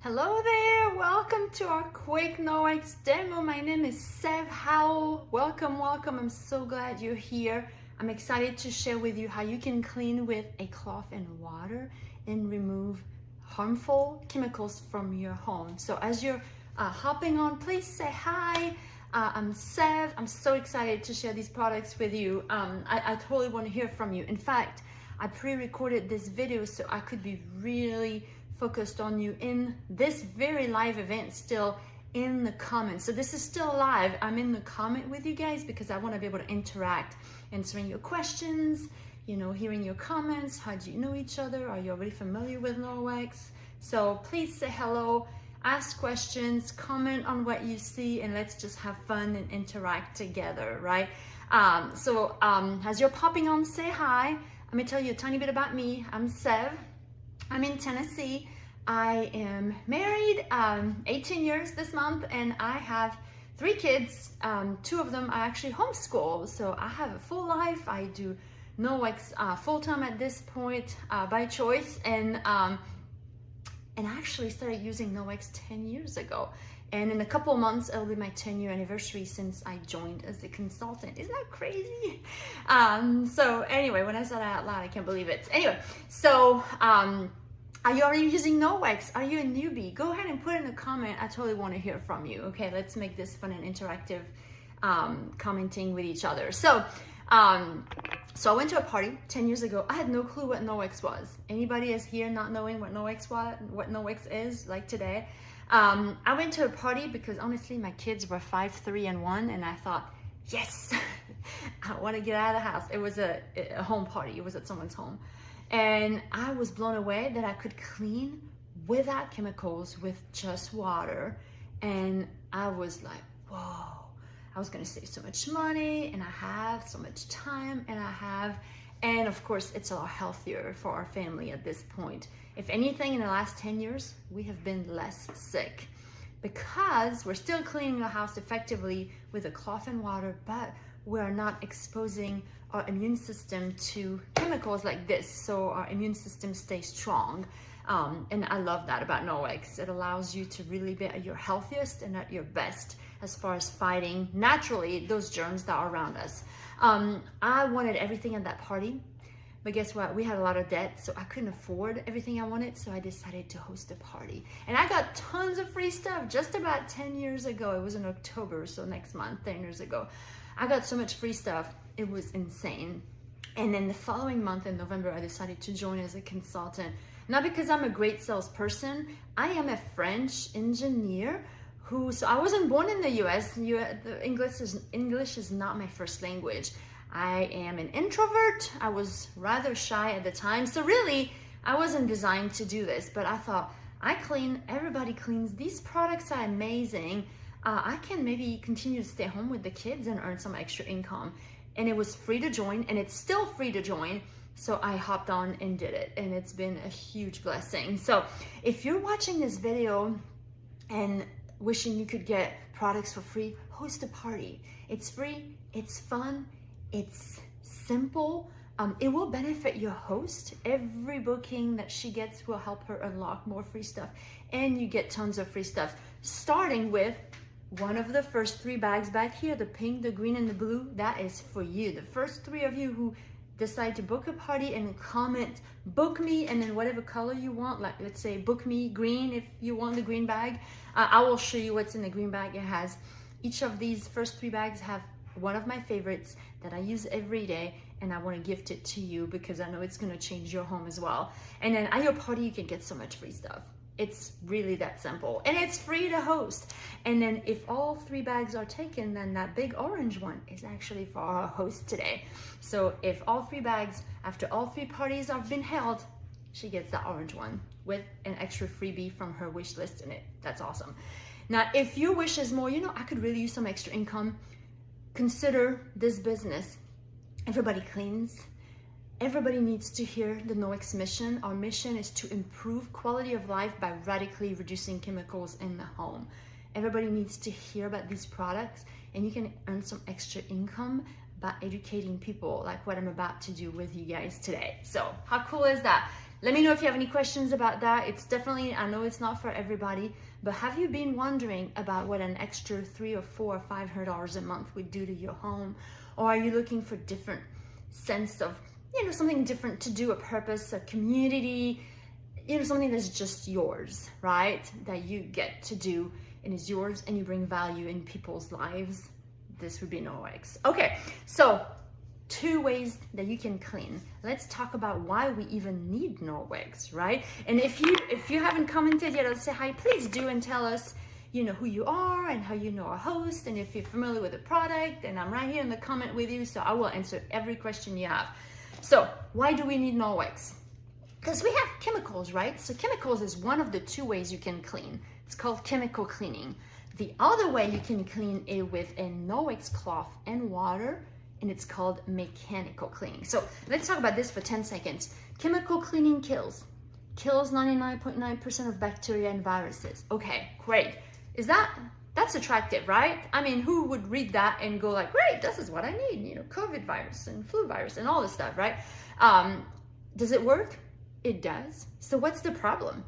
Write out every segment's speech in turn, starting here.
Hello there, welcome to our quick NoX demo. My name is Sev Howell. Welcome. I'm so glad you're here. I'm excited to share with you how you can clean with a cloth and water and remove harmful chemicals from your home. So as you're hopping on, please say hi. I'm Sev. I'm so excited to share these products with you. I totally want to hear from you. In fact, I pre-recorded this video so I could be really focused on you in this very live event, still in the comments. So this is still live. I'm in the comment with you guys because I want to be able to interact, answering your questions, hearing your comments. How do you know each other? Are you already familiar with NoX? So please say hello, ask questions, comment on what you see, and let's just have fun and interact together, right? As you're popping on, say hi. Let me tell you a tiny bit about me. I'm Sev. I'm in Tennessee. I am married, 18 years this month, and I have 3 kids. 2 of them I actually homeschool, so I have a full life. I do NoX full-time at this point by choice, and I actually started using NoX 10 years ago. And in a couple of months, it'll be my 10-year anniversary since I joined as a consultant. Isn't that crazy? So anyway, when I said that out loud, I can't believe it. Anyway, so are you already using NoX? Are you a newbie? Go ahead and put in a comment. I totally want to hear from you. Okay, let's make this fun and interactive, commenting with each other. So I went to a party 10 years ago. I had no clue what NoX was. Anybody is here not knowing what NoX is, like today? I went to a party because honestly, my kids were 5, 3, and 1, and I thought, yes, I want to get out of the house. It was a home party. It was at someone's home. And I was blown away that I could clean without chemicals with just water. And I was like, whoa, I was gonna save so much money, and I have so much time, and of course, it's a lot healthier for our family at this point. If anything, in the last 10 years, we have been less sick because we're still cleaning the house effectively with a cloth and water, but we are not exposing our immune system to chemicals like this, so our immune system stays strong. And I love that about NoX. It allows you to really be at your healthiest and at your best as far as fighting naturally those germs that are around us. I wanted everything at that party, but guess what? We had a lot of debt, so I couldn't afford everything I wanted, so I decided to host a party. And I got tons of free stuff just about 10 years ago. It was in October, so next month, 10 years ago. I got so much free stuff, it was insane. And then the following month in November, I decided to join as a consultant. Not because I'm a great salesperson, I am a French engineer so I wasn't born in the US. English is not my first language. I am an introvert. I was rather shy at the time. So really, I wasn't designed to do this, but I thought, I clean, everybody cleans. These products are amazing. I can maybe continue to stay home with the kids and earn some extra income. And it was free to join, and it's still free to join. So I hopped on and did it, and it's been a huge blessing. So if you're watching this video and wishing you could get products for free, host a party. It's free, it's fun, it's simple. It will benefit your host. Every booking that she gets will help her unlock more free stuff, and you get tons of free stuff, starting with one of the first 3 bags back here, the pink, the green, and the blue. That is for you. The first 3 of you who decide to book a party and comment, book me, and then whatever color you want, like let's say book me green if you want the green bag. I will show you what's in the green bag. It has, each of these first 3 bags have one of my favorites that I use every day, and I want to gift it to you because I know it's going to change your home as well. And then at your party, you can get so much free stuff. It's really that simple, and it's free to host. And then if all 3 bags are taken, then that big orange one is actually for our host today. So if all 3 bags, after all 3 parties have been held, she gets that orange one with an extra freebie from her wish list in it. That's awesome. Now, if your wish is more, I could really use some extra income, consider this business. Everybody cleans. Everybody needs to hear the NoX mission. Our mission is to improve quality of life by radically reducing chemicals in the home. Everybody needs to hear about these products, and you can earn some extra income by educating people like what I'm about to do with you guys today. So how cool is that? Let me know if you have any questions about that. It's definitely, I know it's not for everybody, but have you been wondering about what an extra $300 or $400 or $500 a month would do to your home? Or are you looking for different sense of, something different to do, a purpose, a community, something that's just yours, right? That you get to do and is yours, and you bring value in people's lives. This would be NoX. Okay, so 2 ways that you can clean. Let's talk about why we even need NoX, right? And if you haven't commented yet, I'll say hi, please do, and tell us, who you are and how you know our host, and if you're familiar with the product, and I'm right here in the comment with you, so I will answer every question you have. So why do we need NoX? Because we have chemicals, right? So chemicals is one of the 2 ways you can clean. It's called chemical cleaning. The other way you can clean it with a NoX cloth and water, and it's called mechanical cleaning. So let's talk about this for 10 seconds. Chemical cleaning kills 99.9% of bacteria and viruses. Okay, great. That's attractive, right? I mean, who would read that and go like, great, this is what I need, COVID virus and flu virus and all this stuff, right? Does it work? It does. So what's the problem?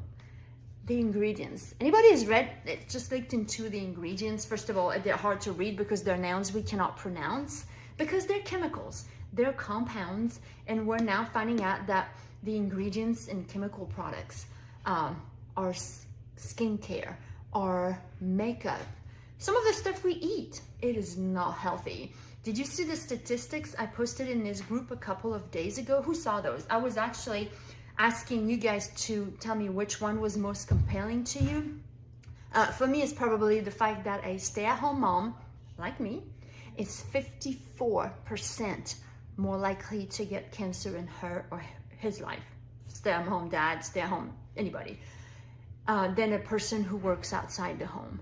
The ingredients. Anybody has read, it's just linked into the ingredients. First of all, they're hard to read because they're nouns we cannot pronounce, because they're chemicals, they're compounds, and we're now finding out that the ingredients in chemical products are skincare, are makeup. Some of the stuff we eat, it is not healthy. Did you see the statistics I posted in this group a couple of days ago? Who saw those? I was actually asking you guys to tell me which one was most compelling to you. For me, it's probably the fact that a stay-at-home mom, like me, is 54% more likely to get cancer in her or his life, stay-at-home dad, stay-at-home anybody, than a person who works outside the home.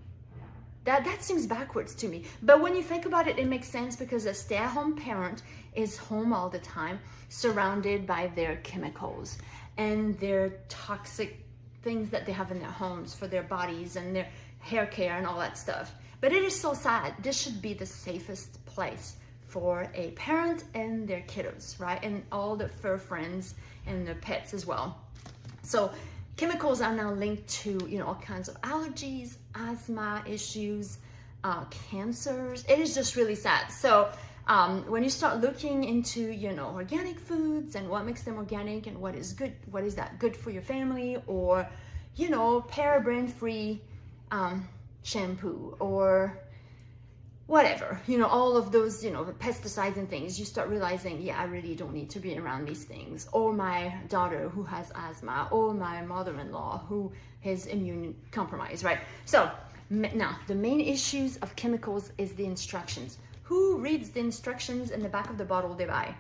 That seems backwards to me. But when you think about it, it makes sense, because a stay-at-home parent is home all the time, surrounded by their chemicals and their toxic things that they have in their homes for their bodies and their hair care and all that stuff. But it is so sad. This should be the safest place for a parent and their kiddos, right? And all the fur friends and their pets as well. So chemicals are now linked to, all kinds of allergies, asthma issues, cancers. It is just really sad. So when you start looking into, organic foods and what makes them organic and what is good, what is that good for your family, or, paraben-free shampoo, or whatever, all of those, pesticides and things, you start realizing, yeah, I really don't need to be around these things. Or my daughter who has asthma, or my mother-in-law who is immune compromised, right? So now the main issues of chemicals is the instructions. Who reads the instructions in the back of the bottle they buy?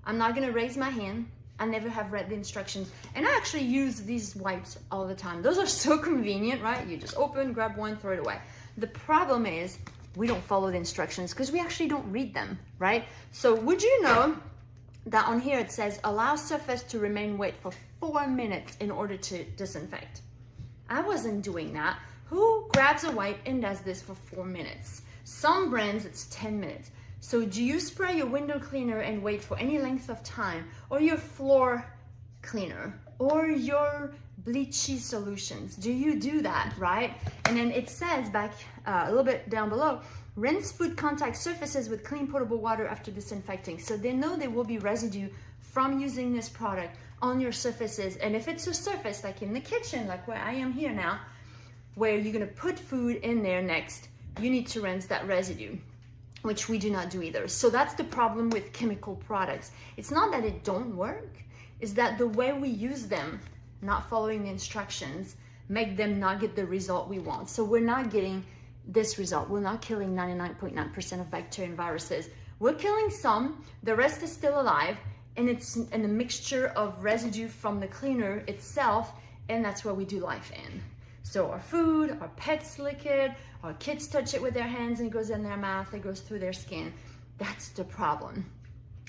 I'm not gonna raise my hand. I never have read the instructions, and I actually use these wipes all the time. Those are so convenient, right? You just open, grab one, throw it away. The problem is we don't follow the instructions because we actually don't read them, right? So would you know that on here it says allow surface to remain wet for 4 minutes in order to disinfect? I wasn't doing that. Who grabs a wipe and does this for 4 minutes? Some brands it's 10 minutes. So do you spray your window cleaner and wait for any length of time, or your floor cleaner, or your bleachy solutions? Do you do that, right? And then it says back a little bit down below, rinse food contact surfaces with clean potable water after disinfecting. So they know there will be residue from using this product on your surfaces. And if it's a surface like in the kitchen, like where I am here now, where you're gonna put food in there next, you need to rinse that residue, which we do not do either. So that's the problem with chemical products. It's not that it don't work, it's that the way we use them, not following the instructions, make them not get the result we want. So we're not getting this result. We're not killing 99.9% of bacteria and viruses. We're killing some, the rest is still alive, and it's in a mixture of residue from the cleaner itself, and that's where we do life in. So our food, our pets lick it, our kids touch it with their hands and it goes in their mouth, it goes through their skin. That's the problem.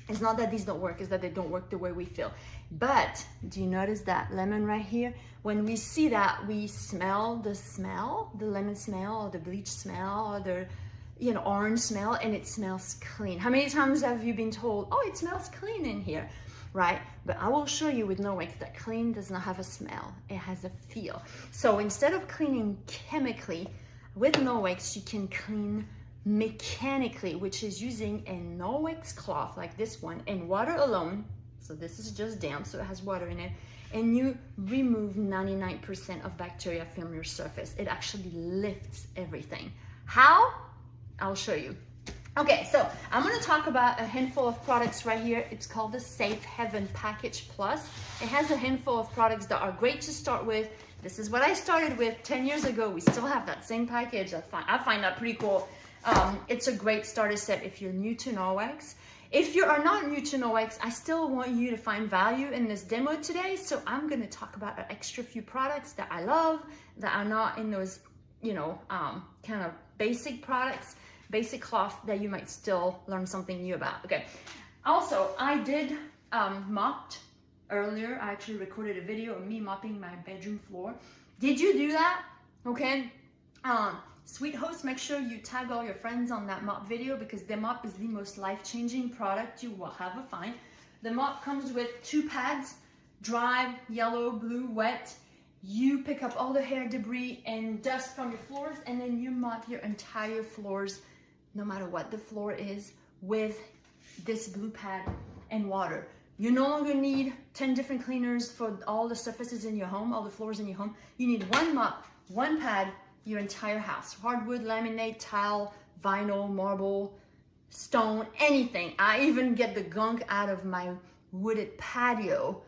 It's not that these don't work, it's that they don't work the way we feel. But do you notice that lemon right here? When we see that, we smell, the lemon smell, or the bleach smell, or the orange smell, and it smells clean. How many times have you been told, oh, it smells clean in here, right? but I will show you with Nomex that clean does not have a smell. It has a feel. So instead of cleaning chemically, with Nomex you can clean mechanically, which is using a Nomex cloth like this one and water alone. So this is just damp, so it has water in it, and you remove 99% of bacteria from your surface. It actually lifts everything. How? I'll show you. Okay, so I'm gonna talk about a handful of products right here. It's called the Safe Haven Package Plus. It has a handful of products that are great to start with. This is what I started with 10 years ago. We still have that same package. I find that pretty cool. It's a great starter set if you're new to Nomex. If you are not new to Nomex, I still want you to find value in this demo today. So I'm gonna talk about an extra few products that I love, that are not in those, kind of basic products, basic cloth that you might still learn something new about. Okay. Also, I did mopped earlier. I actually recorded a video of me mopping my bedroom floor. Did you do that? Okay. Sweet host, make sure you tag all your friends on that mop video, because the mop is the most life-changing product you will ever find. The mop comes with 2 pads, dry, yellow, blue, wet. You pick up all the hair, debris, and dust from your floors, and then you mop your entire floors, no matter what the floor is, with this blue pad and water. You no longer need 10 different cleaners for all the surfaces in your home, all the floors in your home. You need one mop, one pad, your entire house. Hardwood, laminate, tile, vinyl, marble, stone, anything. I even get the gunk out of my wooded patio,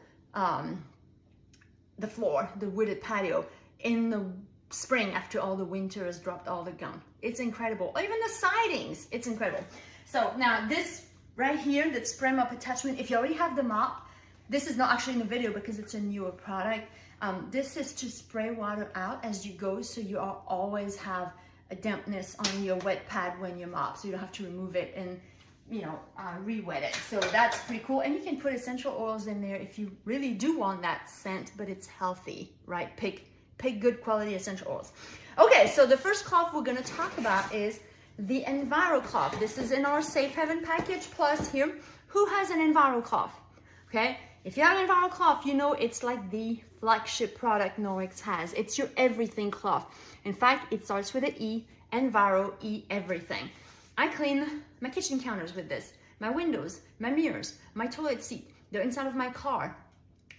the floor, the wooded patio, in the spring after all the winter has dropped all the gunk. It's incredible. Even the sidings, it's incredible. So now this right here, that spray mop attachment, if you already have the mop, this is not actually in the video because it's a newer product. This is to spray water out as you go, so you always have a dampness on your wet pad when you mop, so you don't have to remove it and re-wet it. So that's pretty cool. And you can put essential oils in there if you really do want that scent, but it's healthy, right? Pick good quality essential oils. Okay, so the first cloth we're gonna talk about is the Enviro cloth. This is in our Safe Haven Package Plus here. Who has an Enviro cloth? Okay, if you have an Enviro cloth, you know it's like the flagship product Nomex has. It's your everything cloth. In fact, it starts with an E, Enviro, E everything. I clean my kitchen counters with this, my windows, my mirrors, my toilet seat, the inside of my car,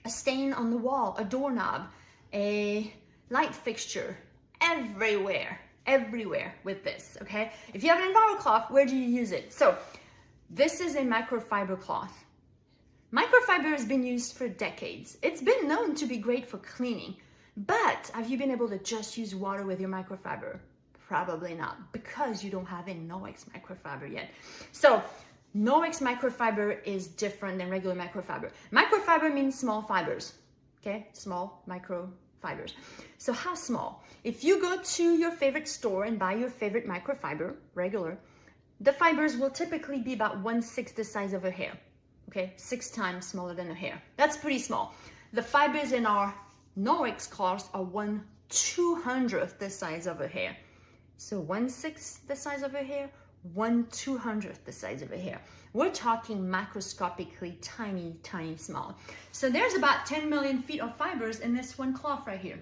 a stain on the wall, a doorknob, a light fixture, everywhere with this, okay? If you have an Enviro cloth, where do you use it? So this is a microfiber cloth. Microfiber has been used for decades. It's been known to be great for cleaning, but have you been able to just use water with your microfiber? Probably not, because you don't have a Nomex microfiber yet. So Nomex microfiber is different than regular microfiber. Microfiber means small fibers, okay? Small microfibers. So how small? If you go to your favorite store and buy your favorite microfiber, regular, the fibers will typically be about 1/6 the size of a hair, okay? 6 times smaller than a hair. That's pretty small. The fibers in our Nomex cloths are 1/200th the size of a hair. So 1/6 the size of a hair, 1/200th the size of a hair. We're talking macroscopically tiny, tiny small. So there's about 10 million feet of fibers in this one cloth right here.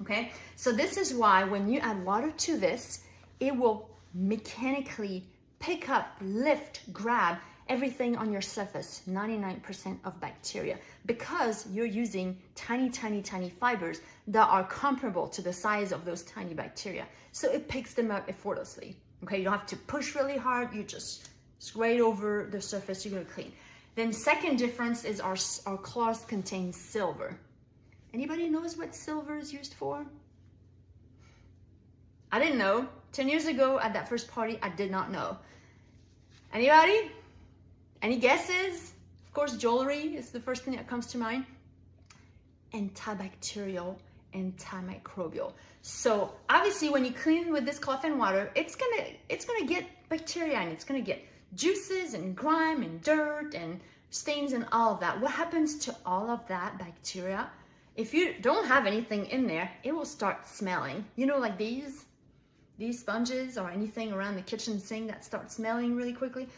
Okay, so this is why when you add water to this, it will mechanically pick up, lift, grab everything on your surface, 99% of bacteria, because you're using tiny, tiny, tiny fibers that are comparable to the size of those tiny bacteria. So it picks them up effortlessly. Okay, you don't have to push really hard, you just scrape over the surface, you're gonna clean. Then second difference is our cloths contain silver. Anybody knows what silver is used for? I didn't know. 10 years ago at that first party, I did not know. Anybody? Any guesses? Of course, jewelry is the first thing that comes to mind. Antibacterial, antimicrobial. So obviously when you clean with this cloth and water, it's gonna get bacteria and it's gonna get juices and grime and dirt and stains and all of that. What happens to all of that bacteria? If you don't have anything in there, it will start smelling. You know, like these sponges or anything around the kitchen sink that start smelling really quickly.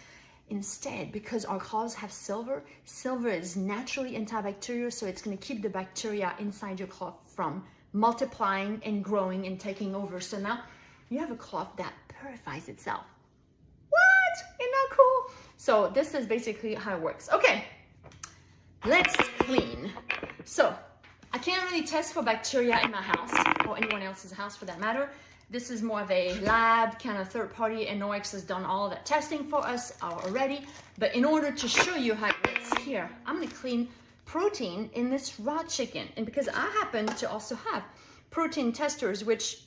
instead, because our cloths have silver. Silver is naturally antibacterial, so it's going to keep the bacteria inside your cloth from multiplying and growing and taking over. So now you have a cloth that purifies itself. What? Isn't that cool? So this is basically how it works. Okay, let's clean. So I can't really test for bacteria in my house or anyone else's house for that matter. This is more of a lab kind of third party, and Noex has done all that testing for us already. But in order to show you how it works here, I'm gonna clean protein in this raw chicken. And because I happen to also have protein testers, which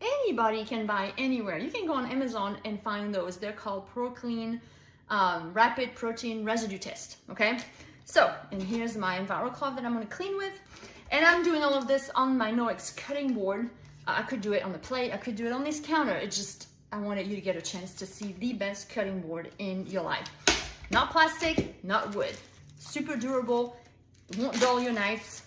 anybody can buy anywhere. You can go on Amazon and find those. They're called ProClean Rapid Protein Residue Test, okay? So, and here's my EnviroCloth that I'm gonna clean with. And I'm doing all of this on my Noex cutting board. I could do it on the plate, I could do it on this counter. It just, I wanted you to get a chance to see the best cutting board in your life. Not plastic, not wood. Super durable, it won't dull your knives,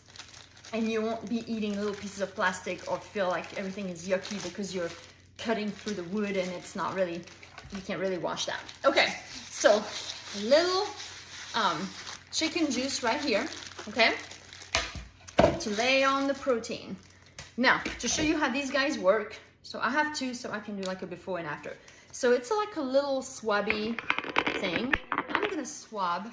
and you won't be eating little pieces of plastic or feel like everything is yucky because you're cutting through the wood and it's not really, you can't really wash that. Okay, so little chicken juice right here, okay, to lay on the protein. Now, to show you how these guys work, so I have two, so I can do like a before and after. So it's like a little swabby thing. I'm gonna swab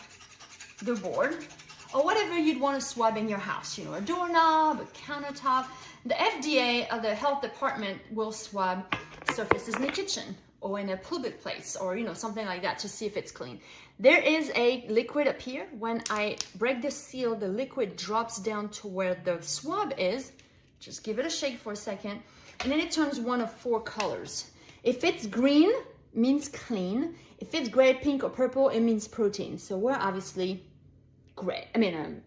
the board, or whatever you'd want to swab in your house, you know, a doorknob, a countertop. The FDA, the health department, will swab surfaces in the kitchen or in a public place, or, you know, something like that to see if it's clean. There is a liquid up here. When I break the seal, the liquid drops down to where the swab is. Just give it a shake for a second, and then it turns one of four colors. If it's green, means clean. If it's gray, pink, or purple, it means protein. So we're obviously gray,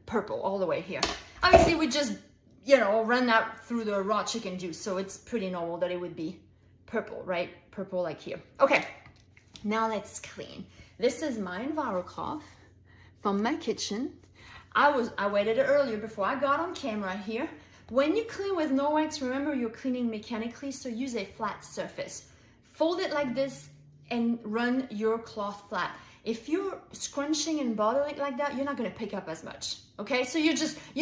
purple all the way here. Obviously, we just, you know, run that through the raw chicken juice, so it's pretty normal that it would be purple, right? Purple like here. Okay, now let's clean. This is my EnviroCloth from my kitchen. I waited earlier before I got on camera here. When you clean with Noex, remember you're cleaning mechanically, so use a flat surface. Fold it like this and run your cloth flat. If you're scrunching and bottling it like that, you're not gonna pick up as much, okay? So you're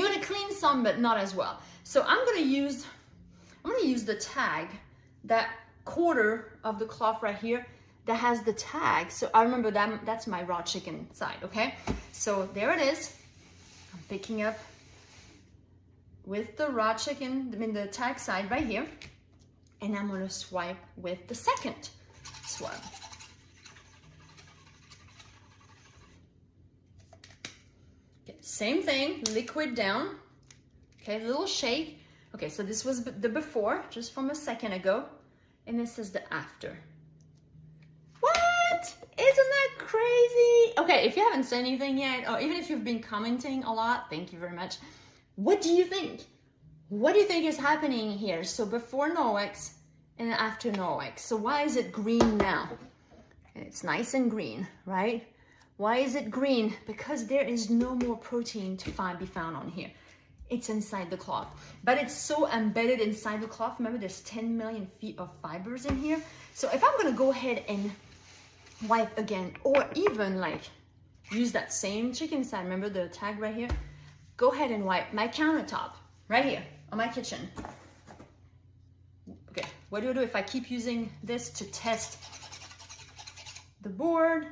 gonna clean some, but not as well. So I'm gonna use the tag, that quarter of the cloth right here that has the tag. So I remember that's my raw chicken side, okay? So there it is. I'm picking up with the raw chicken, the tag side right here, and I'm gonna swipe with the second swab. Okay, same thing, liquid down. Okay, a little shake. Okay, so this was the before, just from a second ago, and this is the after. What? Isn't that crazy? Okay, if you haven't said anything yet, or even if you've been commenting a lot, thank you very much. What do you think? What do you think is happening here? So before Noex and after Noex. So why is it green now? And it's nice and green, right? Why is it green? Because there is no more protein to be found on here. It's inside the cloth. But it's so embedded inside the cloth. Remember, there's 10 million feet of fibers in here. So if I'm gonna go ahead and wipe again, or even like use that same chicken side, remember the tag right here? Go ahead and wipe my countertop right here on my kitchen. Okay, what do I do if I keep using this to test the board,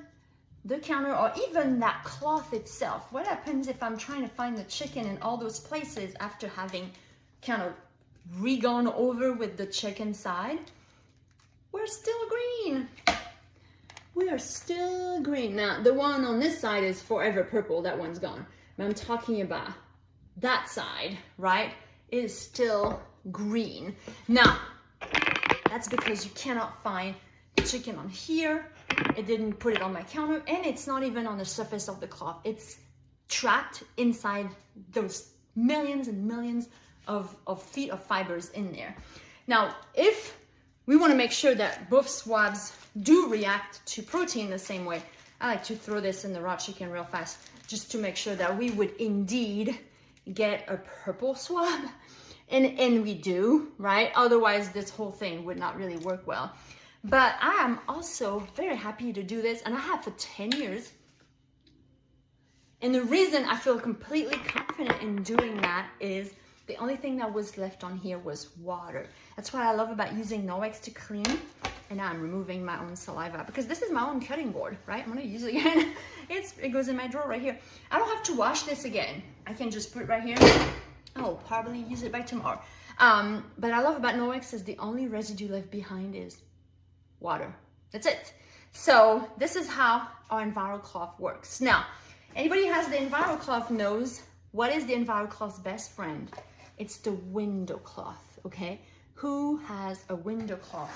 the counter, or even that cloth itself? What happens if I'm trying to find the chicken in all those places after having kind of re-gone over with the chicken side? We're still green. We are still green. Now, the one on this side is forever purple. That one's gone. But I'm talking about that side, right? It is still green. Now, that's because you cannot find the chicken on here. It didn't put it on my counter, and it's not even on the surface of the cloth. It's trapped inside those millions and millions of feet of fibers in there. Now, if we want to make sure that both swabs do react to protein the same way, I like to throw this in the raw chicken real fast just to make sure that we would indeed get a purple swab. And we do, right? Otherwise, this whole thing would not really work well. But I am also very happy to do this, and I have for 10 years. And the reason I feel completely confident in doing that is the only thing that was left on here was water. That's what I love about using Norex to clean. And now I'm removing my own saliva because this is my own cutting board, right? I'm gonna use it again. It goes in my drawer right here. I don't have to wash this again. I can just put it right here. I'll probably use it by tomorrow. But I love about Norex is the only residue left behind is water. That's it. So this is how our EnviroCloth works. Now, anybody who has the EnviroCloth knows what is the EnviroCloth's best friend? It's the window cloth, okay? Who has a window cloth?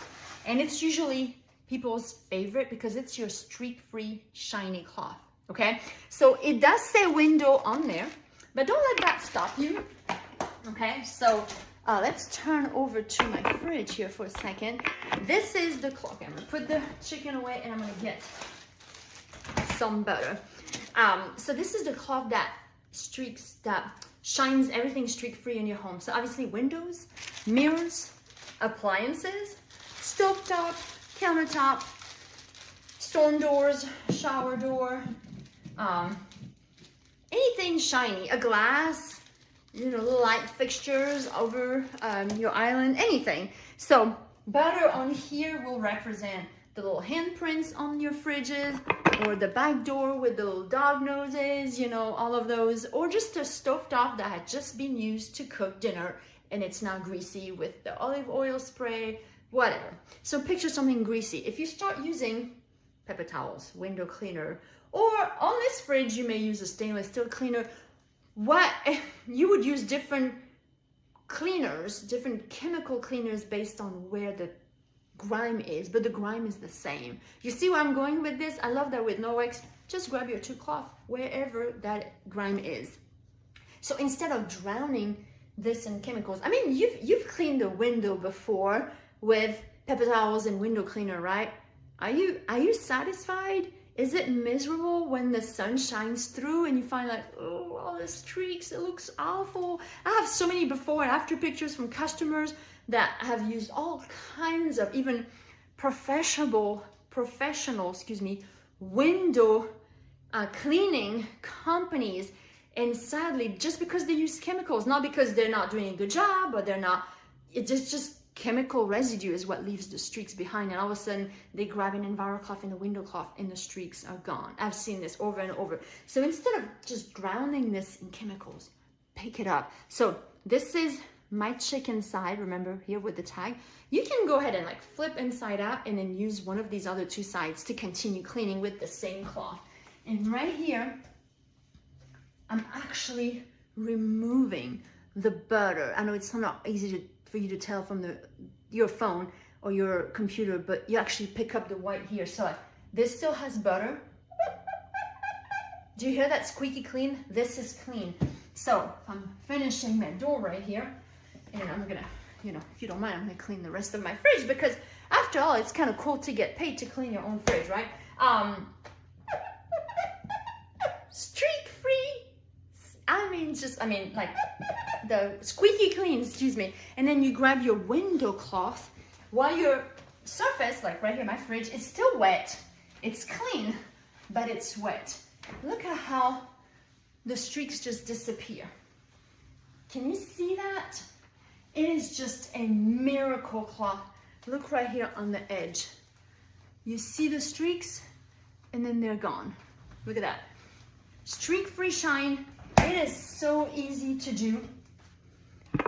And it's usually people's favorite because it's your streak-free, shiny cloth, okay? So it does say window on there, but don't let that stop you, okay? So let's turn over to my fridge here for a second. This is the cloth. Okay, I'm gonna put the chicken away and I'm gonna get some butter. So this is the cloth that shines everything streak-free in your home. So obviously windows, mirrors, appliances, stovetop, countertop, storm doors, shower door, anything shiny, a glass, you know, light fixtures over your island, anything. So butter on here will represent the little handprints on your fridges, or the back door with the little dog noses, you know, all of those, or just a stovetop that had just been used to cook dinner and it's now greasy with the olive oil spray, whatever. So picture something greasy. If you start using paper towels, window cleaner, or on this fridge, you may use a stainless steel cleaner. You would use different cleaners, different chemical cleaners based on where the grime is, but the grime is the same. You see where I'm going with this? I love that with Norex, just grab your two cloth wherever that grime is. So instead of drowning this in chemicals, I mean, you've cleaned the window before with paper towels and window cleaner, right? Are you satisfied? Is it miserable when the sun shines through and you find like, oh, all the streaks, it looks awful. I have so many before and after pictures from customers that have used all kinds of even professional, window cleaning companies. And sadly, just because they use chemicals, not because they're not doing a good job, or it's just chemical residue is what leaves the streaks behind, and all of a sudden they grab an EnviroCloth and a window cloth and the streaks are gone. I've seen this over and over. So instead of just drowning this in chemicals, pick it up. So this is my chicken side, remember here with the tag. You can go ahead and like flip inside out and then use one of these other two sides to continue cleaning with the same cloth. And right here, I'm actually removing the butter. I know it's not easy for you to tell from your phone or your computer, but you actually pick up the white here. So this still has butter. Do you hear that squeaky clean? This is clean. So I'm finishing my door right here, and I'm gonna, you know, if you don't mind, I'm gonna clean the rest of my fridge, because after all, it's kind of cool to get paid to clean your own fridge, right? Streak free. I mean, like the squeaky clean, excuse me. And then you grab your window cloth while your surface, like right here, my fridge, is still wet. It's clean, but it's wet. Look at how the streaks just disappear. Can you see that? It is just a miracle cloth. Look right here on the edge. You see the streaks, and then they're gone. Look at that. Streak-free shine. It is so easy to do.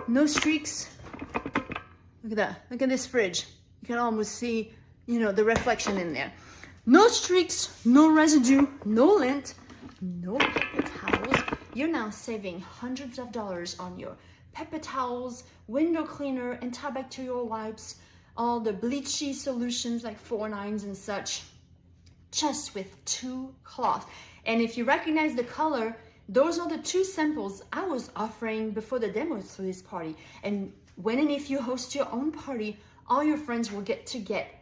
No streaks. Look at that. Look at this fridge. You can almost see, you know, the reflection in there. No streaks, no residue, no lint, no paper towels. You're now saving hundreds of dollars on your paper towels, window cleaner, antibacterial wipes, all the bleachy solutions like 4-9s and such, just with two cloths. And if you recognize the color, those are the two samples I was offering before the demos for this party. And when and if you host your own party, all your friends will get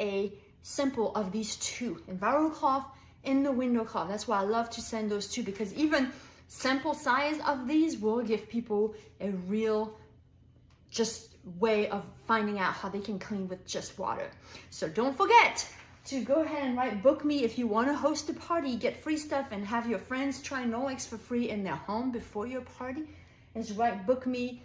a sample of these two, EnviroCloth and the window cloth. That's why I love to send those two, because even sample size of these will give people a real just way of finding out how they can clean with just water. So don't forget to go ahead and write book me if you want to host a party, get free stuff, and have your friends try Nolex for free in their home before your party. Is write book me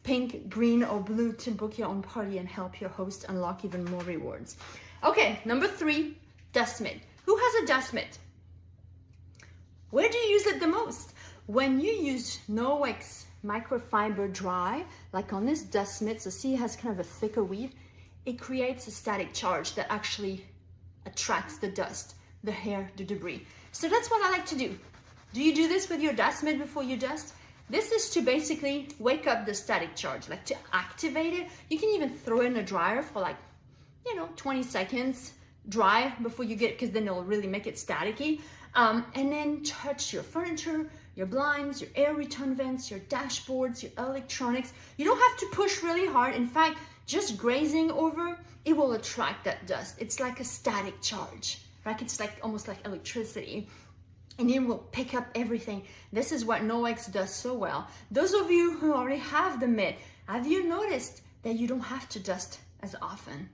pink, green, or blue to book your own party and help your host unlock even more rewards. Okay, number 3, dust mitt. Who has a dust mitt? Where do you use it the most? When you use Nolex microfiber dry, like on this dust mitt, so see it has kind of a thicker weave, it creates a static charge that actually attracts the dust, the hair, the debris. So that's what I like to do. Do you do this with your dust mitt before you dust? This is to basically wake up the static charge, like to activate it. You can even throw it in a dryer for like, 20 seconds, dry before you get, because then it'll really make it staticky. And then touch your furniture, your blinds, your air return vents, your dashboards, your electronics. You don't have to push really hard. In fact, just grazing over, it will attract that dust. It's like a static charge, right? It's like almost like electricity. And it will pick up everything. This is what Nolex does so well. Those of you who already have the mitt, have you noticed that you don't have to dust as often?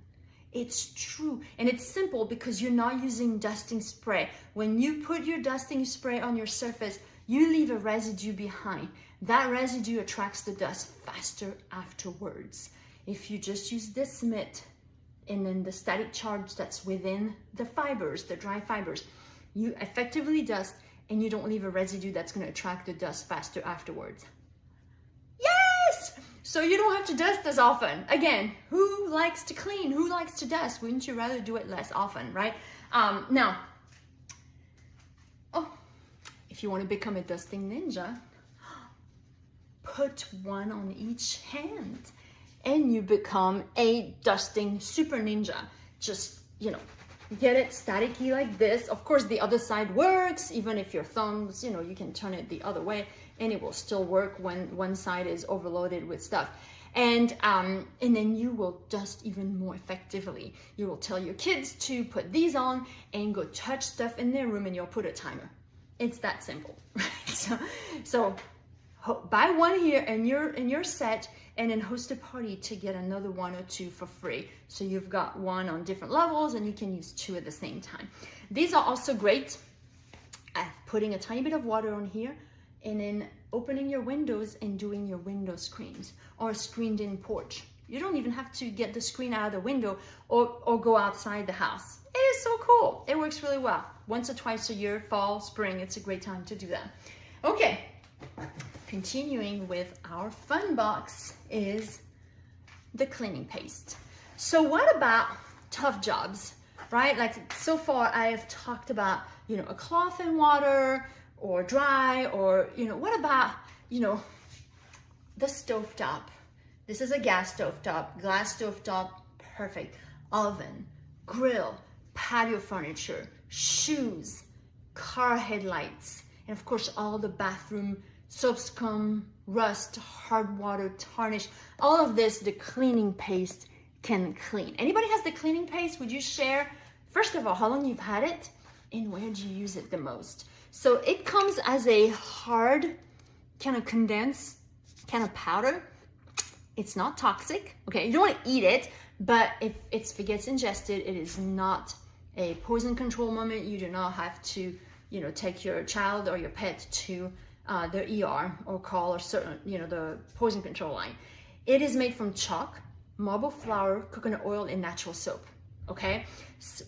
It's true, and it's simple because you're not using dusting spray. When you put your dusting spray on your surface, you leave a residue behind. That residue attracts the dust faster afterwards. If you just use this mitt and then the static charge that's within the fibers, the dry fibers, you effectively dust and you don't leave a residue that's going to attract the dust faster afterwards. Yes! So you don't have to dust as often. Again, who likes to clean? Who likes to dust? Wouldn't you rather do it less often, right? Now, if you want to become a dusting ninja, put one on each hand and you become a dusting super ninja. Just, get it staticky like this. Of course, the other side works. Even if your thumbs, you can turn it the other way and it will still work when one side is overloaded with stuff. And then you will dust even more effectively. You will tell your kids to put these on and go touch stuff in their room, and you'll put a timer. It's that simple. So buy one here in your set, and then host a party to get another 1 or 2 for free. So you've got one on different levels and you can use 2 at the same time. These are also great at putting a tiny bit of water on here and then opening your windows and doing your window screens or a screened in porch. You don't even have to get the screen out of the window or go outside the house. It is so cool. It works really well. Once or twice a year, fall, spring, it's a great time to do that. Okay. Continuing with our fun box is the cleaning paste. So what about tough jobs, right? Like so far I have talked about, a cloth and water or dry, or, what about, the stovetop? This is a gas stovetop, glass stovetop, perfect. Oven, grill, patio furniture, shoes, car headlights, and of course all the bathroom soap, scum, rust, hard water, tarnish, all of this, the cleaning paste can clean. Anybody has the cleaning paste? Would you share, first of all, how long you've had it and where do you use it the most? So it comes as a hard, kind of condensed, kind of powder. It's not toxic, okay? You don't want to eat it, but if it gets ingested, it is not a poison control moment. You do not have to, take your child or your pet to the ER or call or certain, the poison control line. It is made from chalk, marble flour, coconut oil, and natural soap. Okay,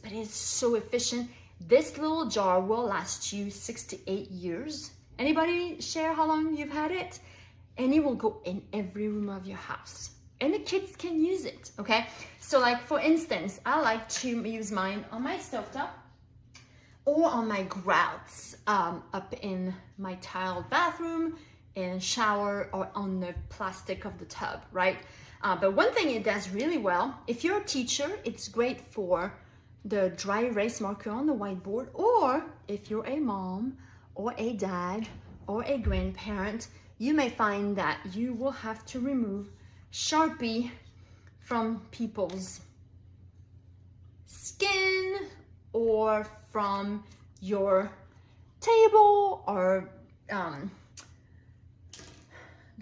but it's so efficient. This little jar will last you 6 to 8 years. Anybody share how long you've had it? And it will go in every room of your house, and the kids can use it. Okay, so like for instance, I like to use mine on my stovetop or on my grouts up in my tiled bathroom, in shower, or on the plastic of the tub, right? But one thing it does really well, if you're a teacher, it's great for the dry erase marker on the whiteboard, or if you're a mom or a dad or a grandparent, you may find that you will have to remove Sharpie from people's skin or from your table or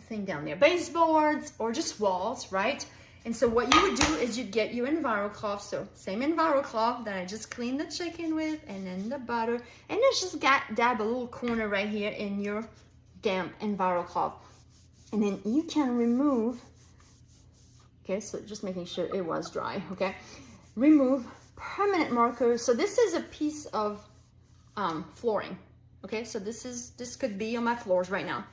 thing down there, baseboards or just walls, right? And so what you would do is you'd get your EnviroCloth, so same EnviroCloth that I just cleaned the chicken with, and then the butter, and then just dab a little corner right here in your damp EnviroCloth. And then you can remove, okay, so just making sure it was dry, okay? Remove permanent markers. So this is a piece of flooring, okay? So this could be on my floors right now.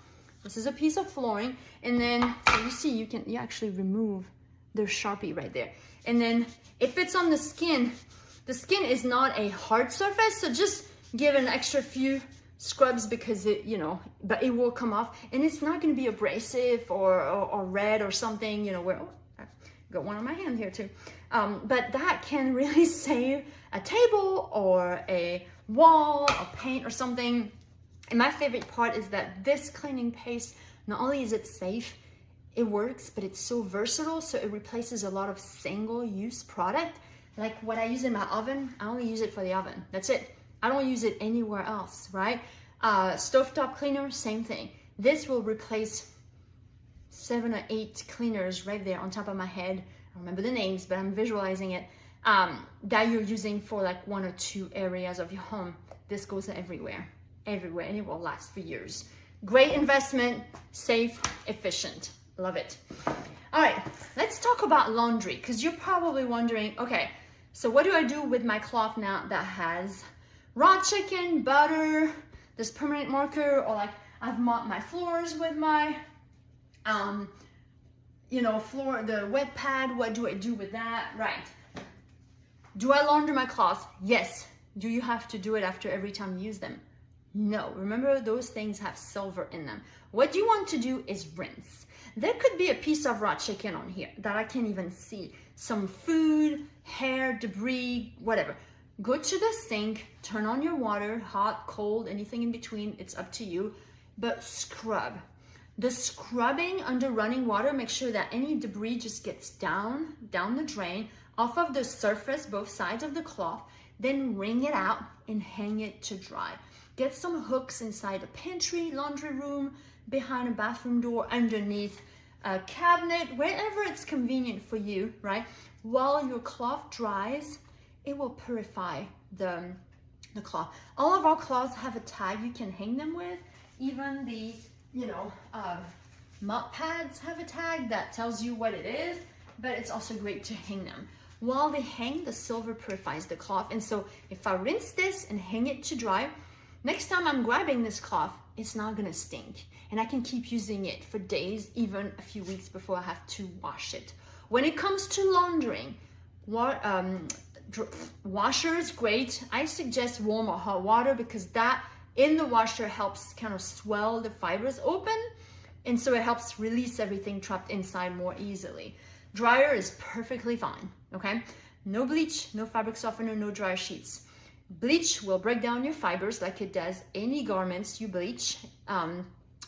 This is a piece of flooring, and then so you see you actually remove the Sharpie right there. And then if it's on the skin is not a hard surface, so just give an extra few scrubs because it, you know, but it will come off, and it's not going to be abrasive or red or something, you know, where, oh, I got one on my hand here too. But that can really save a table or a wall or paint or something. And my favorite part is that this cleaning paste, not only is it safe, it works, but it's so versatile, so it replaces a lot of single-use product. Like what I use in my oven, I only use it for the oven. That's it. I don't use it anywhere else, right? Stovetop cleaner, same thing. This will replace 7 or 8 cleaners right there on top of my head. I don't remember the names, but I'm visualizing it, that you're using for like 1 or 2 areas of your home. This goes everywhere, and it will last for years. Great investment, safe, efficient. Love it. All right, let's talk about laundry, because you're probably wondering, okay, so what do I do with my cloth now that has raw chicken, butter, this permanent marker, or like I've mopped my floors with my, you know, the wet pad. What do I do with that? Right. Do I launder my cloths? Yes. Do you have to do it after every time you use them? No. Remember, those things have silver in them. What you want to do is rinse. There could be a piece of raw chicken on here that I can't even see. Some food, hair, debris, whatever. Go to the sink, turn on your water, hot, cold, anything in between, it's up to you, but scrub. The scrubbing under running water, make sure that any debris just gets down the drain, off of the surface, both sides of the cloth, then wring it out and hang it to dry. Get some hooks inside a pantry, laundry room, behind a bathroom door, underneath a cabinet, wherever it's convenient for you, right? While your cloth dries, it will purify the cloth. All of our cloths have a tag you can hang them with. Even the, you know, mop pads have a tag that tells you what it is, but it's also great to hang them. While they hang, the silver purifies the cloth. And so if I rinse this and hang it to dry, next time I'm grabbing this cloth, it's not gonna stink. And I can keep using it for days, even a few weeks before I have to wash it. When it comes to laundering, washer is great. I suggest warm or hot water because that in the washer helps kind of swell the fibers open, and so it helps release everything trapped inside more easily. Dryer is perfectly fine, okay? No bleach, no fabric softener, no dryer sheets. Bleach will break down your fibers like it does any garments you bleach.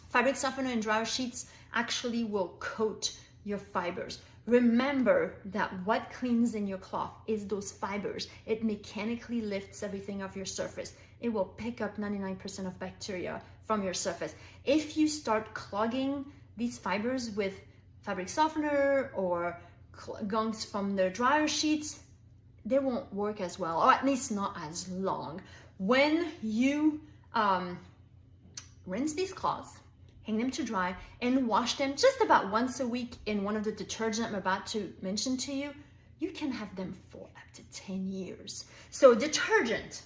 Fabric softener and dryer sheets actually will coat your fibers. Remember that what cleans in your cloth is those fibers. It mechanically lifts everything off your surface. It will pick up 99% of bacteria from your surface. If you start clogging these fibers with fabric softener or gunks from the dryer sheets, they won't work as well, or at least not as long. When you rinse these cloths, hang them to dry, and wash them just about once a week in one of the detergents I'm about to mention to you, you can have them for up to 10 years. So detergent,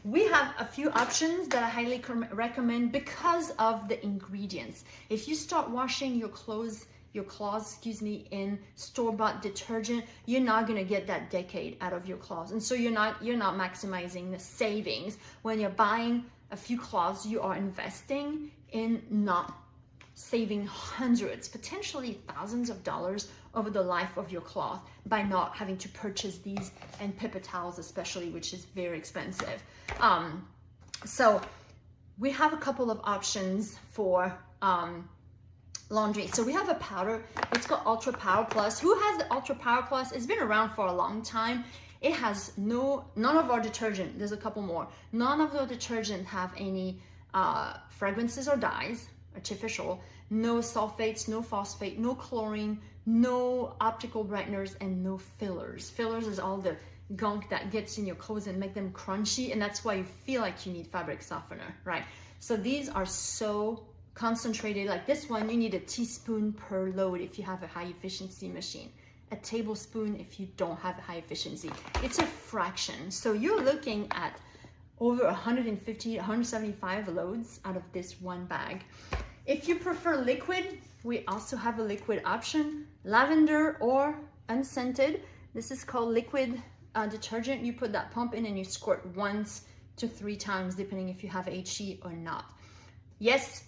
we have a few options that I highly recommend because of the ingredients. If you start washing your clothes, in store-bought detergent, you're not gonna get that decade out of your clothes. And so you're not maximizing the savings. When you're buying a few cloths, you are investing in not saving hundreds, potentially thousands of dollars over the life of your cloth by not having to purchase these, and paper towels especially, which is very expensive. So we have a couple of options for laundry. So we have a powder, it's called Ultra Power Plus. Who has the Ultra Power Plus? It's been around for a long time. It has none of our detergent, there's a couple more. None of the detergent have any fragrances or dyes, artificial. no sulfates, no phosphate, no chlorine, no optical brighteners, and no fillers. Fillers is all the gunk that gets in your clothes and make them crunchy, and that's why you feel like you need fabric softener, right? So these are so concentrated. Like this one, you need a teaspoon per load if you have a high efficiency machine, a tablespoon if you don't have a high efficiency. It's a fraction. So you're looking at over 150, 175 loads out of this one bag. If you prefer liquid, we also have a liquid option, lavender or unscented. This is called liquid detergent. You put that pump in and you squirt 1 to 3 times, depending if you have HE or not. Yes,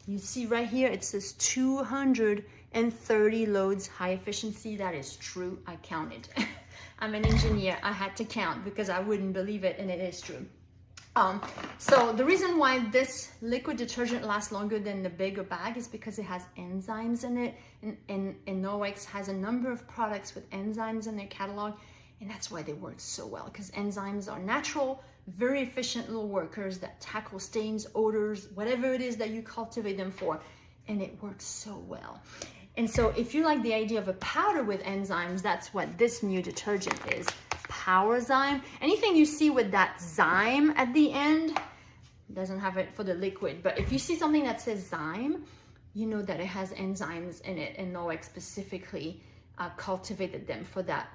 you see right here, it says 230 loads high efficiency. That is true, I counted. I'm an engineer, I had to count because I wouldn't believe it, and it is true. So the reason why this liquid detergent lasts longer than the bigger bag is because it has enzymes in it, and Norwex has a number of products with enzymes in their catalog, and that's why they work so well, because enzymes are natural, very efficient little workers that tackle stains, odors, whatever it is that you cultivate them for, and it works so well. And so if you like the idea of a powder with enzymes, that's what this new detergent is. Powerzyme. Anything you see with that zyme at the end doesn't have it for the liquid, but if you see something that says zyme, you know that it has enzymes in it, and Norwex specifically cultivated them for that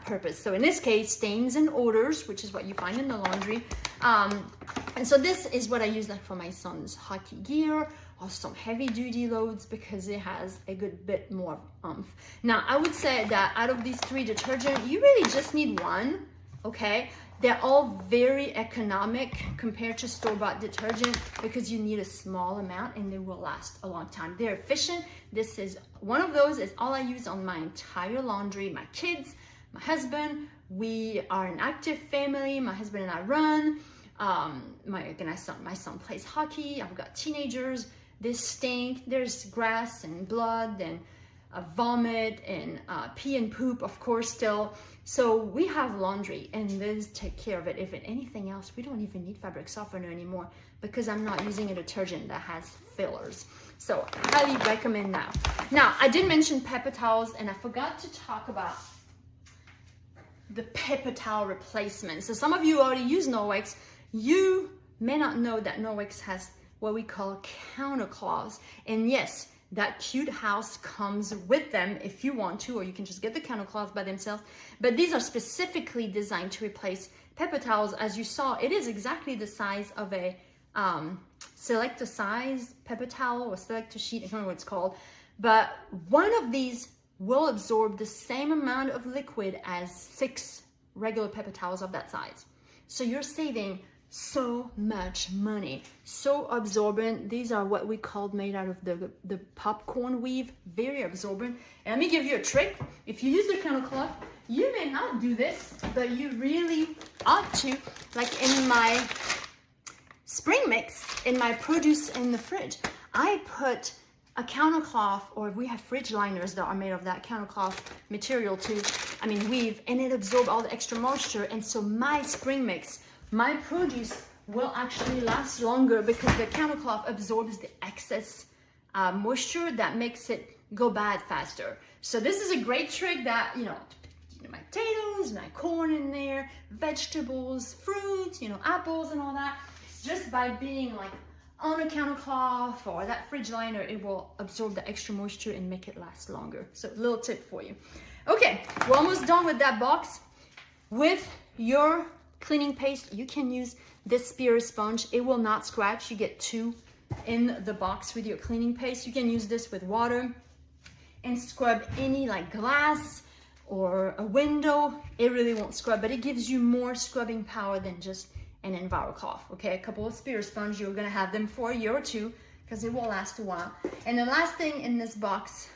purpose. So in this case, stains and odors, which is what you find in the laundry. And so this is what I use like for my son's hockey gear or some heavy duty loads, because it has a good bit more oomph. Now, I would say that out of these 3 detergents, you really just need one, okay? They're all very economic compared to store-bought detergent because you need a small amount and they will last a long time. They're efficient. This is one of those. Is all I use on my entire laundry. My kids, my husband, we are an active family. My husband and I run. My son plays hockey. I've got teenagers. They stink. There's grass and blood and vomit and pee and poop, of course, still. So we have laundry, and these take care of it. If anything else, we don't even need fabric softener anymore because I'm not using a detergent that has fillers. So I highly recommend that. Now, I did mention paper towels, and I forgot to talk about the paper towel replacement. So some of you already use Norwex. You may not know that Norwex has what we call counter cloths. And yes, that cute house comes with them if you want to, or you can just get the counter cloths by themselves. But these are specifically designed to replace paper towels. As you saw, it is exactly the size of a Selecta size paper towel or Selecta sheet, I don't know what it's called. But one of these will absorb the same amount of liquid as 6 regular paper towels of that size. So you're saving so much money, so absorbent. These are what we called made out of the popcorn weave, very absorbent. And let me give you a trick. If you use the counter cloth, you may not do this, but you really ought to. Like in my spring mix, in my produce in the fridge, I put a counter cloth, or we have fridge liners that are made of that counter cloth material too, weave, and it absorbs all the extra moisture. And so my spring mix, my produce will actually last longer because the counter cloth absorbs the excess moisture that makes it go bad faster. So this is a great trick that, my potatoes, my corn in there, vegetables, fruit, apples and all that, just by being like on a counter cloth or that fridge liner, it will absorb the extra moisture and make it last longer. So a little tip for you. Okay, we're almost done with that box. With your cleaning paste, you can use this spear sponge. It will not scratch. You get 2 in the box with your cleaning paste. You can use this with water and scrub any like glass or a window. It really won't scrub, but it gives you more scrubbing power than just an EnviroCloth. Okay, a couple of spear sponge, you're gonna have them for a year or 2 because it will last a while. And the last thing in this box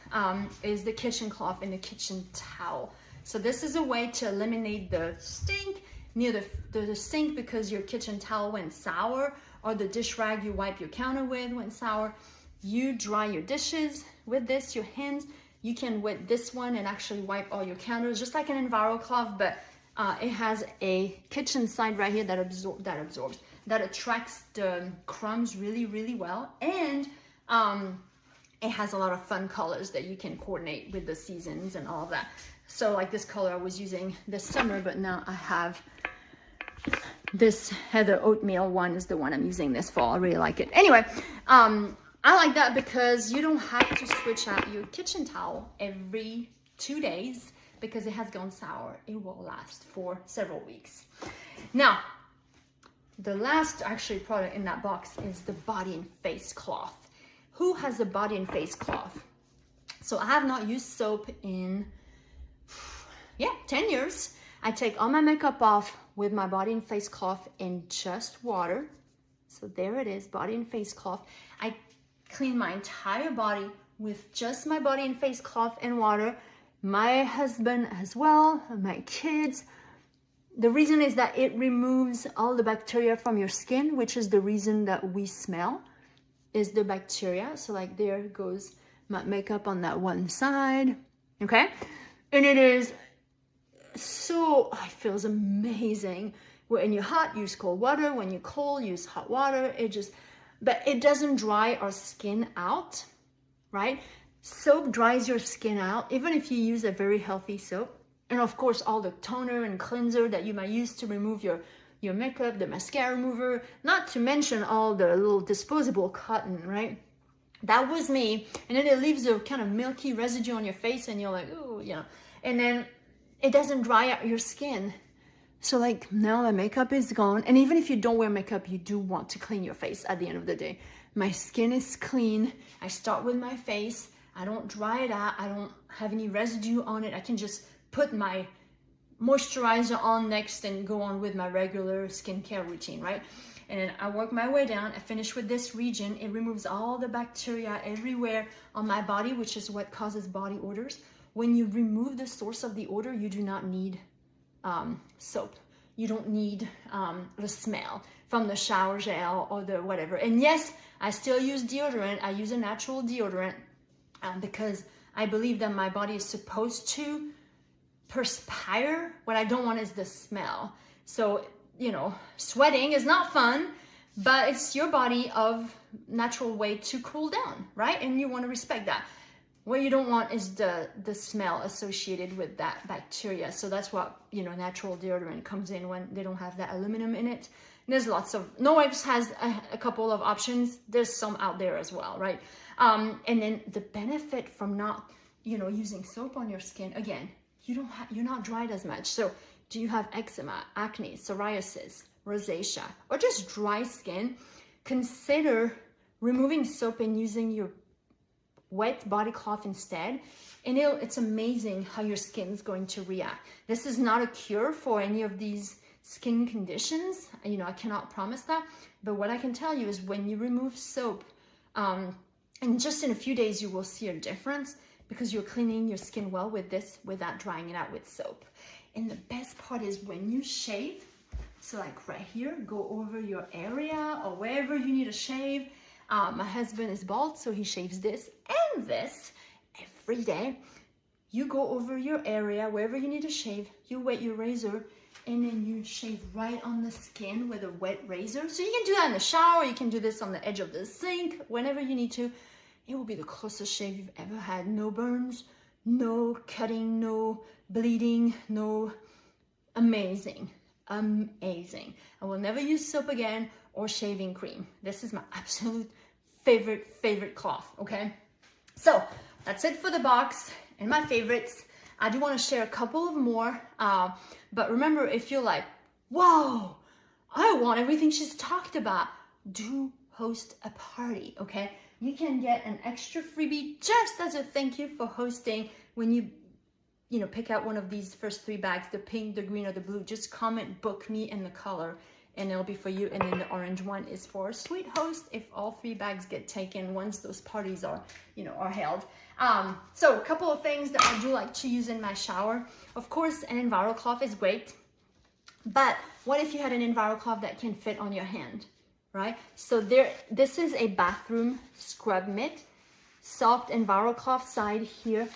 is the kitchen cloth and the kitchen towel. So this is a way to eliminate the stink near the sink because your kitchen towel went sour, or the dish rag you wipe your counter with went sour. You dry your dishes with this, your hands. You can wet this one and actually wipe all your counters just like an EnviroCloth, but it has a kitchen side right here that absorbs, that attracts the crumbs really, really well. And it has a lot of fun colors that you can coordinate with the seasons and all of that. So like this color I was using this summer, but now I have this heather oatmeal one is the one I'm using this fall. I really like it. Anyway, I like that because you don't have to switch out your kitchen towel every 2 days because it has gone sour. It will last for several weeks. Now, the last actually product in that box is the body and face cloth. Who has a body and face cloth? So I have not used soap in, 10 years. I take all my makeup off with my body and face cloth in just water. So there it is, body and face cloth. I clean my entire body with just my body and face cloth and water. My husband as well, my kids. The reason is that it removes all the bacteria from your skin, which is the reason that we smell, is the bacteria. So like there goes my makeup on that one side, okay? And it is so, it feels amazing. When you're hot, use cold water. When you're cold, use hot water. But it doesn't dry our skin out, right? Soap dries your skin out, even if you use a very healthy soap. And of course, all the toner and cleanser that you might use to remove your makeup, the mascara remover, not to mention all the little disposable cotton, right? That was me. And then it leaves a kind of milky residue on your face and you're like, oh, and then it doesn't dry out your skin. So like now the makeup is gone. And even if you don't wear makeup, you do want to clean your face at the end of the day. My skin is clean. I start with my face. I don't dry it out. I don't have any residue on it. I can just put my moisturizer on next and go on with my regular skincare routine, right? And then I work my way down. I finish with this region. It removes all the bacteria everywhere on my body, which is what causes body odors. When you remove the source of the odor, you do not need soap. You don't need the smell from the shower gel or the whatever. And yes, I still use deodorant. I use a natural deodorant because I believe that my body is supposed to perspire. What I don't want is the smell. So, sweating is not fun, but it's your body of natural way to cool down, right? And you want to respect that. What you don't want is the smell associated with that bacteria. So that's what, natural deodorant comes in when they don't have that aluminum in it. And there's lots of, No Wipes has a couple of options. There's some out there as well, right? And then the benefit from not, using soap on your skin, again, you're not dried as much. So do you have eczema, acne, psoriasis, rosacea, or just dry skin? Consider removing soap and using your wet body cloth instead, and it's amazing how your skin is going to react. This is not a cure for any of these skin conditions. I cannot promise that, but what I can tell you is when you remove soap, and just in a few days you will see a difference because you're cleaning your skin well with this without drying it out with soap. And the best part is when you shave, so like right here, go over your area or wherever you need to shave. My husband is bald, so he shaves this and this every day. You go over your area, wherever you need to shave, you wet your razor, and then you shave right on the skin with a wet razor. So you can do that in the shower, you can do this on the edge of the sink, whenever you need to. It will be the closest shave you've ever had. No burns, no cutting, no bleeding, no... Amazing. Amazing. I will never use soap again or shaving cream. This is my absolute favorite cloth, okay? So that's it for the box and my favorites. I do want to share a couple of more, but remember, if you're like, whoa, I want everything she's talked about, do host a party, okay? You can get an extra freebie just as a thank you for hosting. When you pick out one of these first 3 bags, the pink, the green, or the blue, just comment book me and the color, and it'll be for you. And then the orange one is for a sweet host if all 3 bags get taken once those parties are held. So a couple of things that I do like to use in my shower. Of course, an EnviroCloth is great, but what if you had an EnviroCloth that can fit on your hand, right? So this is a bathroom scrub mitt, soft EnviroCloth side here,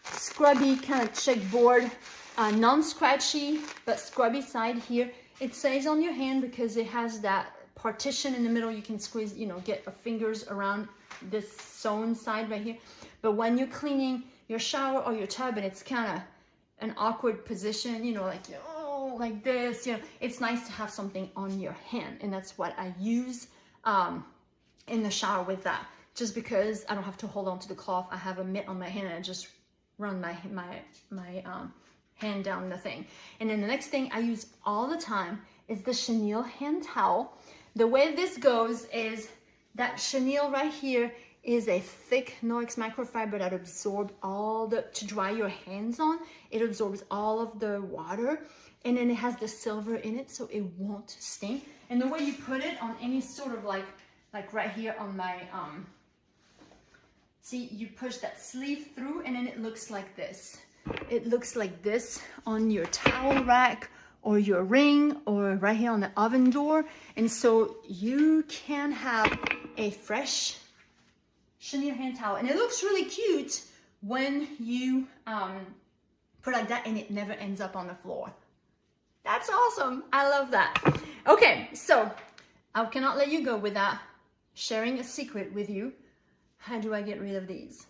scrubby kind of checkboard, non-scratchy but scrubby side here. It stays on your hand because it has that partition in the middle. You can squeeze, you know, get your fingers around this sewn side right here. But when you're cleaning your shower or your tub and it's kind of an awkward position, you know, like, oh, like this, you know, it's nice to have something on your hand. And that's what I use in the shower with that. Just because I don't have to hold on to the cloth. I have a mitt on my hand and I just run my hand down the thing. And then the next thing I use all the time is the chenille hand towel. The way this goes is that chenille right here is a thick Noex microfiber that absorbs all the, to dry your hands on, it absorbs all of the water, and then it has the silver in it so it won't stink. And the way you put it on any sort of like right here on my, see, you push that sleeve through and then it looks like this. It looks like this on your towel rack or your ring or right here on the oven door. And so you can have a fresh chenille hand towel, and it looks really cute when you put like that and it never ends up on the floor. That's awesome. I love that. Okay, so I cannot let you go without sharing a secret with you. How do I get rid of these?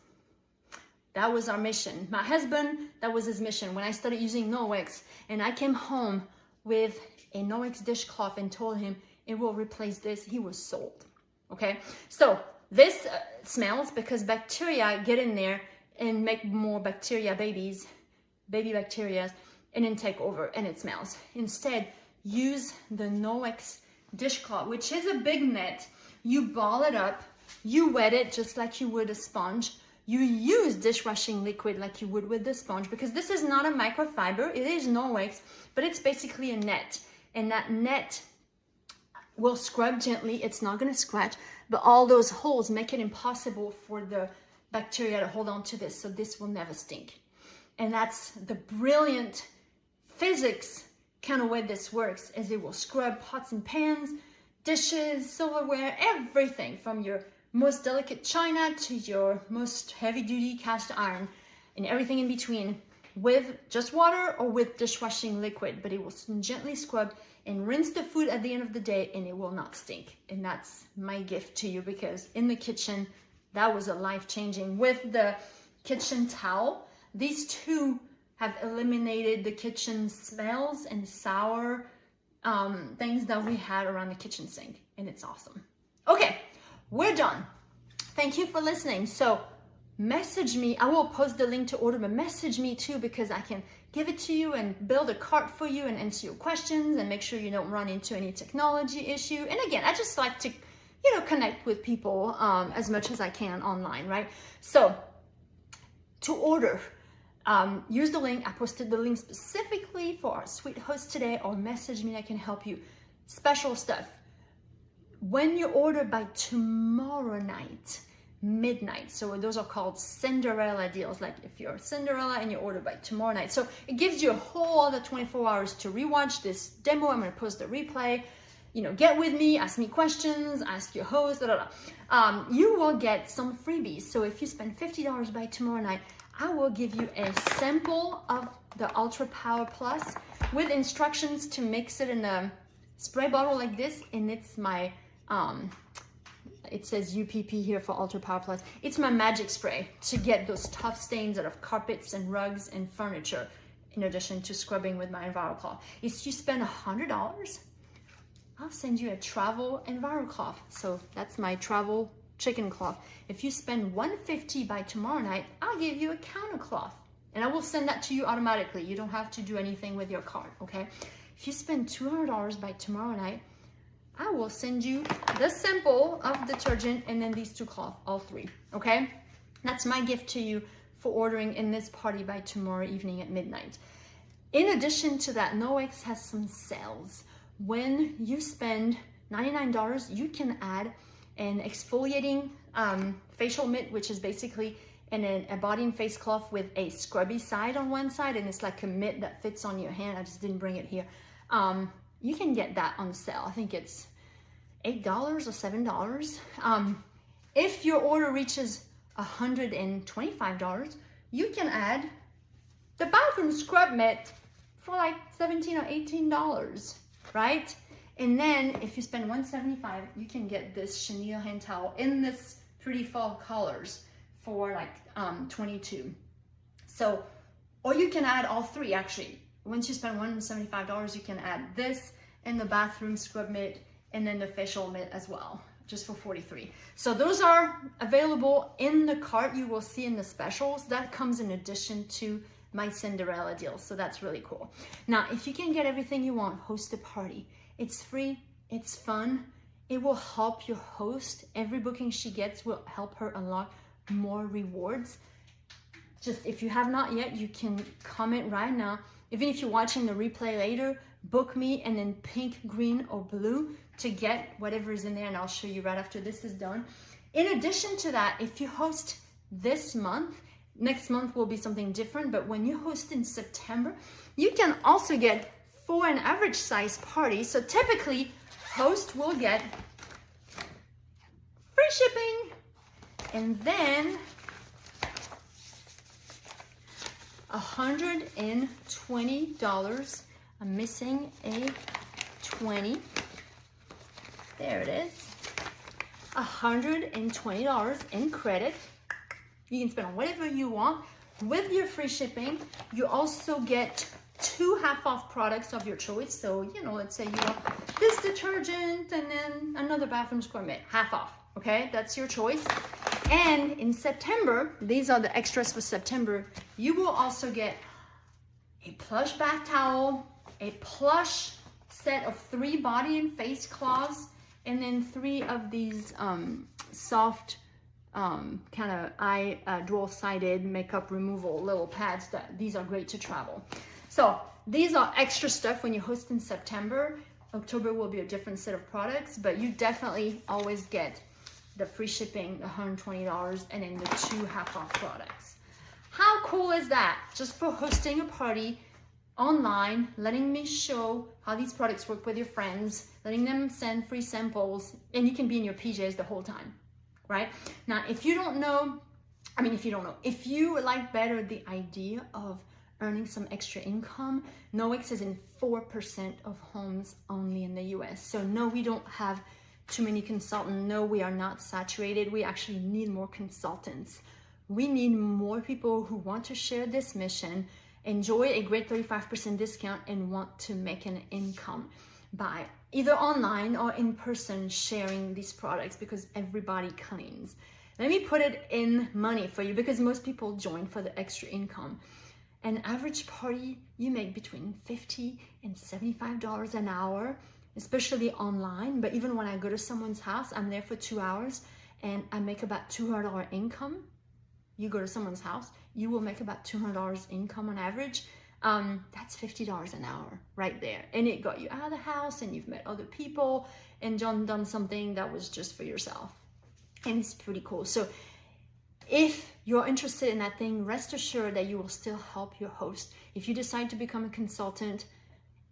That was our mission. My husband, that was his mission. When I started using Noex and I came home with a Noex dishcloth and told him it will replace this, he was sold. Okay, so this smells because bacteria get in there and make more bacteria babies, baby bacteria, and then take over and it smells. Instead, use the Noex dishcloth, which is a big net. You ball it up, you wet it just like you would a sponge. You use dishwashing liquid like you would with the sponge, because this is not a microfiber, it is Noex, but it's basically a net. And that net will scrub gently, it's not gonna scratch, but all those holes make it impossible for the bacteria to hold on to this, so this will never stink. And that's the brilliant physics kind of way this works, is it will scrub pots and pans, dishes, silverware, everything from your most delicate china to your most heavy-duty cast iron and everything in between, with just water or with dishwashing liquid, but it will gently scrub and rinse the food at the end of the day and it will not stink. And that's my gift to you, because in the kitchen, that was a life-changing. With the kitchen towel, these two have eliminated the kitchen smells and sour things that we had around the kitchen sink, and it's awesome. Okay, we're done. Thank you for listening. So message me. I will post the link to order, but message me too, because I can give it to you and build a cart for you and answer your questions and make sure you don't run into any technology issue. And again, I just like to, you know, connect with people as much as I can online, right? So to order, use the link. I posted the link specifically for our sweet host today, or message me. I can help you. Special stuff. When you order by tomorrow night, midnight, so those are called Cinderella deals, like if you're Cinderella and you order by tomorrow night, so it gives you a whole other 24 hours to rewatch this demo. I'm going to post the replay, you know, get with me, ask me questions, ask your host, you will get some freebies. So if you spend $50 by tomorrow night, I will give you a sample of the Ultra Power Plus with instructions to mix it in a spray bottle like this, and it's my it says UPP here for Ultra Power Plus. It's my magic spray to get those tough stains out of carpets and rugs and furniture, in addition to scrubbing with my EnviroCloth. If you spend $100, I'll send you a travel EnviroCloth. So that's my travel chicken cloth. If you spend $150 by tomorrow night, I'll give you a counter cloth, and I will send that to you automatically. You don't have to do anything with your card, okay? If you spend $200 by tomorrow night, I will send you the sample of detergent and then these two cloths, all three, okay? That's my gift to you for ordering in this party by tomorrow evening at midnight. In addition to that, Noex has some sales. When you spend $99, you can add an exfoliating facial mitt, which is basically a body and face cloth with a scrubby side on one side, and it's like a mitt that fits on your hand. I just didn't bring it here. You can get that on sale. I think it's $8 or $7. If your order reaches $125, you can add the bathroom scrub mitt for like $17 or $18, right? And then if you spend $175, you can get this chenille hand towel in this pretty fall colors for like $22. So, or you can add all three actually. Once you spend $175, you can add this and the bathroom scrub mitt and then the facial mitt as well, just for $43. So those are available in the cart. You will see in the specials. That comes in addition to my Cinderella deal. So that's really cool. Now, if you can get everything you want, host a party. It's free, it's fun. It will help your host. Every booking she gets will help her unlock more rewards. Just if you have not yet, you can comment right now. Even if you're watching the replay later, book me and then pink, green, or blue to get whatever is in there, and I'll show you right after this is done. In addition to that, if you host this month, next month will be something different, but when you host in September, you can also get for an average size party. So typically, host will get free shipping and then $120. I'm missing a 20. There it is. $120 in credit. You can spend on whatever you want with your free shipping. You also get 2 half-off products of your choice. So, you know, let's say you want this detergent and then another bathroom scrub mitt, half off. Okay, that's your choice. And in September, these are the extras for September, you will also get a plush bath towel, a plush set of 3 body and face cloths, and then 3 of these soft kind of dual-sided makeup removal little pads. These are great to travel. So these are extra stuff when you host in September. October will be a different set of products, but you definitely always get the free shipping, $120, and then the 2 half-off products. How cool is that? Just for hosting a party online, letting me show how these products work with your friends, letting them send free samples, and you can be in your PJs the whole time, right? Now, if you like better the idea of earning some extra income, NOEX is in 4% of homes only in the US. So no, we don't have too many consultants. No, we are not saturated. We actually need more consultants. We need more people who want to share this mission, enjoy a great 35% discount, and want to make an income by either online or in person sharing these products, because everybody cleans. Let me put it in money for you, because most people join for the extra income. An average party, you make between $50 and $75 an hour, especially online. But even when I go to someone's house, I'm there for 2 hours and I make about $200 income. You go to someone's house, you will make about $200 income on average. That's $50 an hour right there. And it got you out of the house and you've met other people and done something that was just for yourself. And it's pretty cool. So if you're interested in that thing, rest assured that you will still help your host. If you decide to become a consultant,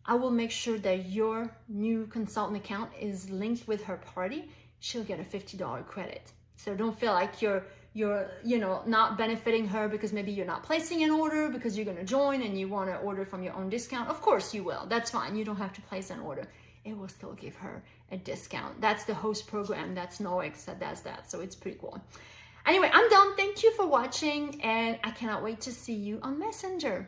I will make sure that your new consultant account is linked with her party. She'll get a $50 credit. So don't feel like you're not benefiting her because maybe you're not placing an order because you're going to join and you want to order from your own discount. Of course you will. That's fine. You don't have to place an order. It will still give her a discount. That's the host program. That's NOEX that does that. So it's pretty cool. Anyway, I'm done. Thank you for watching, and I cannot wait to see you on Messenger.